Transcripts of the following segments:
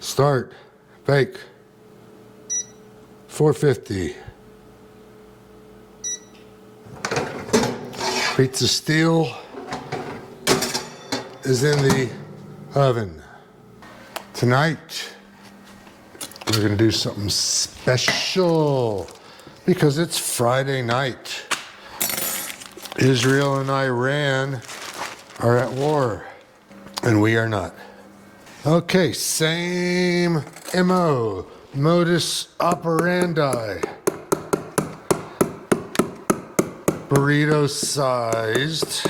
Start, bake, 450. Pizza steel is in the oven. Tonight, we're gonna do something special because it's Friday night. Israel and Iran are at war, and we are not. Okay, same MO, modus operandi. Burrito-sized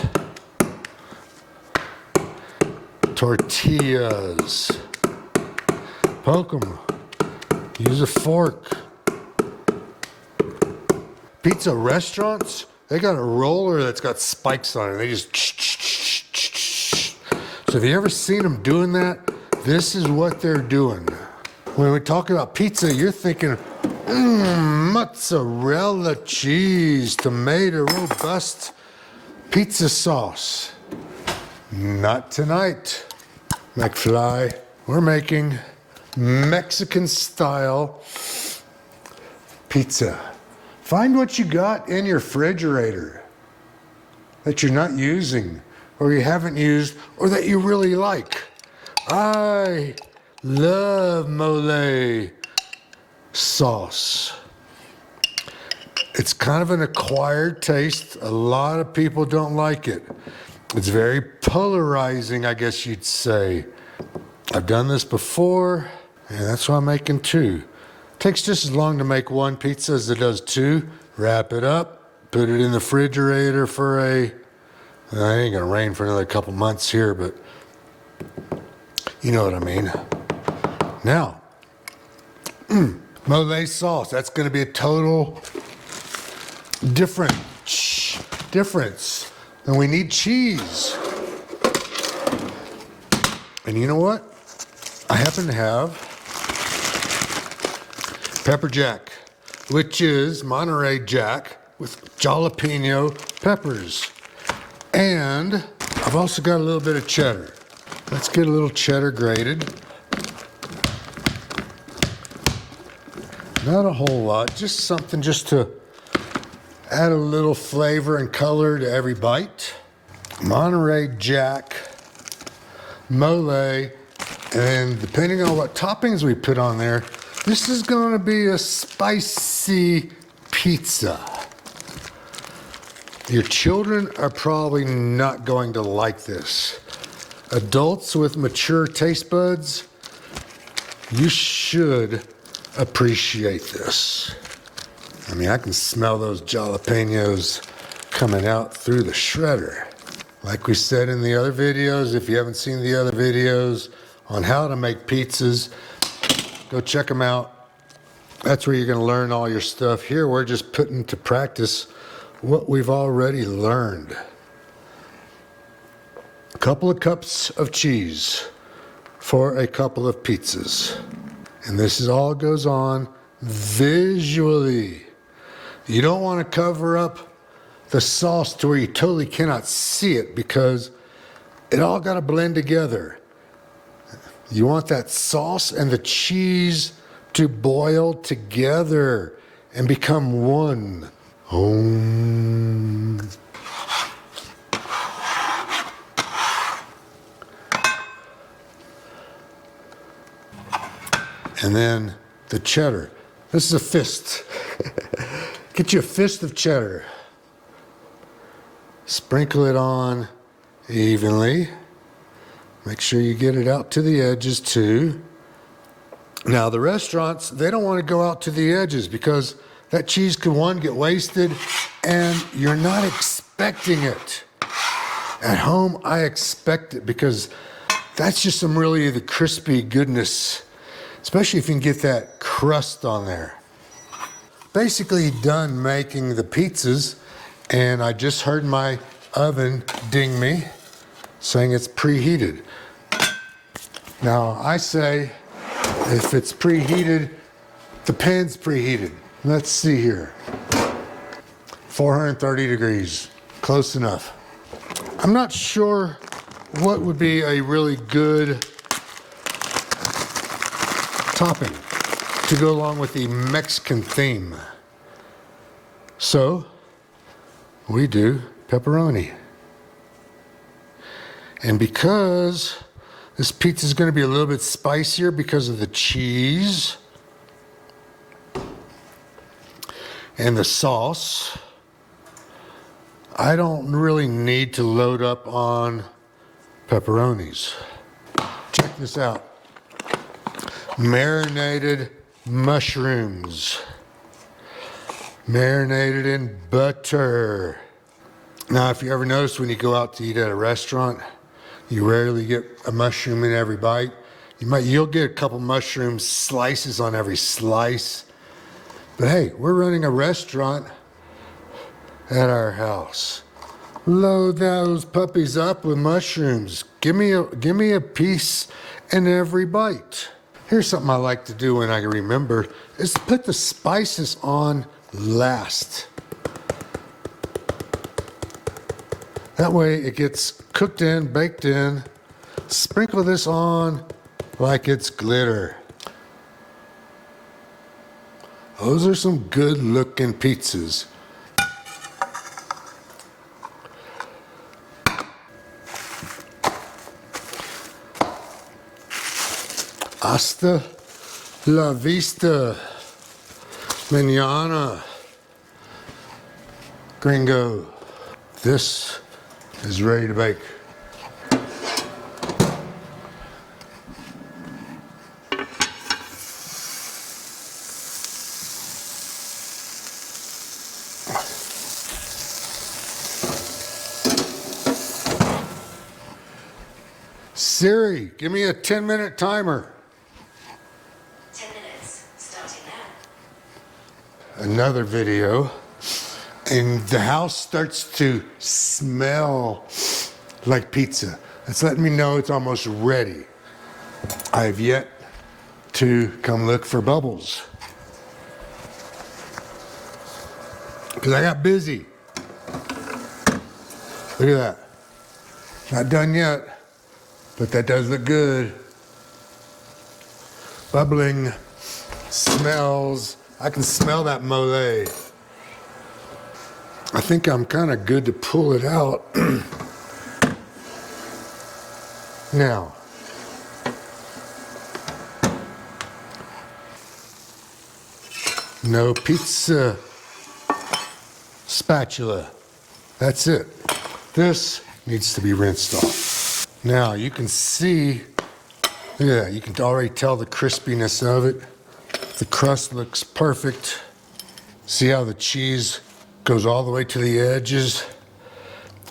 tortillas. Poke them. Use a fork. Pizza restaurants, they got a roller that's got spikes on it. They just. So have you ever seen them doing that? This is what they're doing. When we talk about pizza, you're thinking, mozzarella cheese, tomato, robust pizza sauce. Not tonight, McFly. We're making Mexican style pizza. Find what you got in your refrigerator that you're not using, or you haven't used, or that you really like. I love mole sauce. It's kind of an acquired taste. A lot of people don't like it. It's very polarizing, I guess you'd say. I've done this before, and that's why I'm making two. Takes just as long to make one pizza as it does two. Wrap it up, put it in the refrigerator for it ain't gonna rain for another couple months here, but you know what I mean. Now, mole sauce, that's gonna be a total difference. And we need cheese. And you know what? I happen to have pepper jack, which is Monterey Jack with jalapeno peppers. And I've also got a little bit of cheddar. Let's get a little cheddar grated. Not a whole lot, just something just to add a little flavor and color to every bite. Monterey Jack, mole, and depending on what toppings we put on there, this is going to be a spicy pizza. Your children are probably not going to like this. Adults with mature taste buds, you should appreciate this. I mean, I can smell those jalapenos coming out through the shredder. Like we said in the other videos, if you haven't seen the other videos on how to make pizzas, go check them out. That's where you're gonna learn all your stuff. Here, we're just putting to practice what we've already learned. A couple of cups of cheese for a couple of pizzas. And this all goes on visually. You don't want to cover up the sauce to where you totally cannot see it, because it all got to blend together. You want that sauce and the cheese to boil together and become one. And then the cheddar. This is a fist. Get you a fist of cheddar. Sprinkle it on evenly. Make sure you get it out to the edges too. Now the restaurants, they don't want to go out to the edges because that cheese could, one, get wasted, and you're not expecting it. At home, I expect it because that's just some really the crispy goodness, especially if you can get that crust on there. Basically done making the pizzas, and I just heard my oven ding me saying it's preheated. Now I say if it's preheated, the pan's preheated. Let's see here. 430 degrees, close enough. I'm not sure what would be a really good topping to go along with the Mexican theme. So we do pepperoni. And because this pizza is going to be a little bit spicier because of the cheese and the sauce, I don't really need to load up on pepperonis. Check this out. Marinated mushrooms. Marinated in butter. Now, if you ever notice when you go out to eat at a restaurant, you rarely get a mushroom in every bite. You'll get a couple mushroom slices on every slice. But hey, we're running a restaurant at our house. Load those puppies up with mushrooms. Give me a piece in every bite. Here's something I like to do when I remember, is to put the spices on last. That way it gets cooked in, baked in. Sprinkle this on like it's glitter. Those are some good looking pizzas. Hasta la vista, mañana, gringo. This is ready to bake. Siri, give me a 10-minute timer. 10 minutes, starting now. Another video, and the house starts to smell like pizza. It's letting me know it's almost ready. I have yet to come look for bubbles because I got busy. Look at that. Not done yet, but that does look good. Bubbling smells. I can smell that mole. I think I'm kind of good to pull it out. Now, no pizza spatula. That's it. This needs to be rinsed off. Now you can see, look at that. You can already tell the crispiness of it. The crust looks perfect. See how the cheese goes all the way to the edges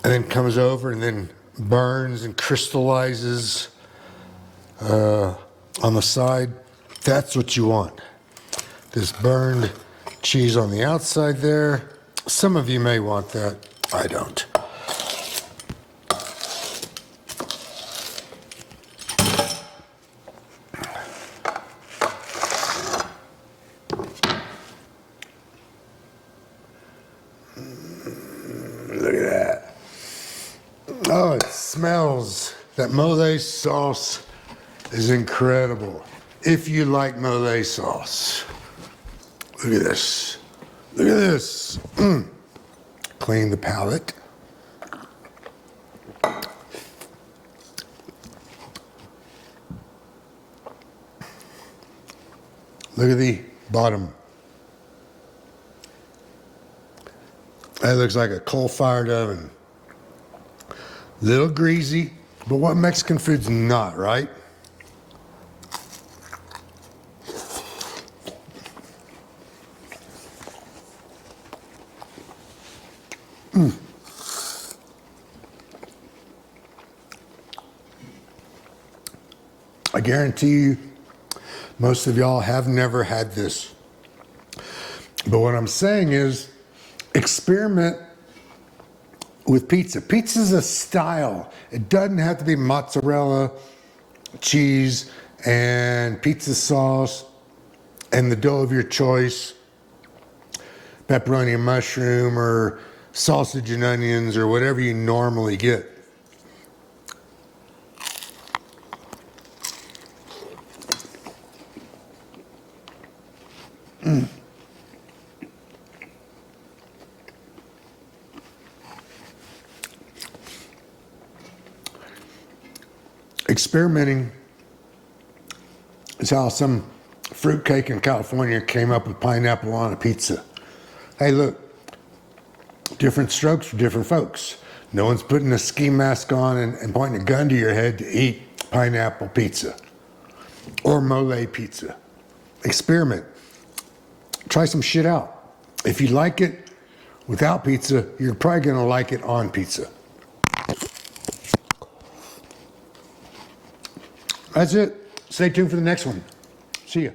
and then comes over and then burns and crystallizes on the side. That's what you want. This burned cheese on the outside there. Some of you may want that. I don't. Look at that. Oh, it smells. That mole sauce is incredible. If you like mole sauce. Look at this. Look at this. Clean the palate. Look at the bottom. That looks like a coal-fired oven. Little greasy, but what Mexican food's not, right? I guarantee you, most of y'all have never had this. But what I'm saying is, experiment with pizza. Pizza's a style. It doesn't have to be mozzarella, cheese, and pizza sauce, and the dough of your choice, pepperoni and mushroom, or sausage and onions, or whatever you normally get. experimenting is how some fruitcake in California came up with pineapple on a pizza. Hey, look, different strokes for different folks. No one's putting a ski mask on and pointing a gun to your head to eat pineapple pizza or mole pizza. Experiment. Try some shit out. If you like it without pizza, you're probably going to like it on pizza. That's it. Stay tuned for the next one. See ya.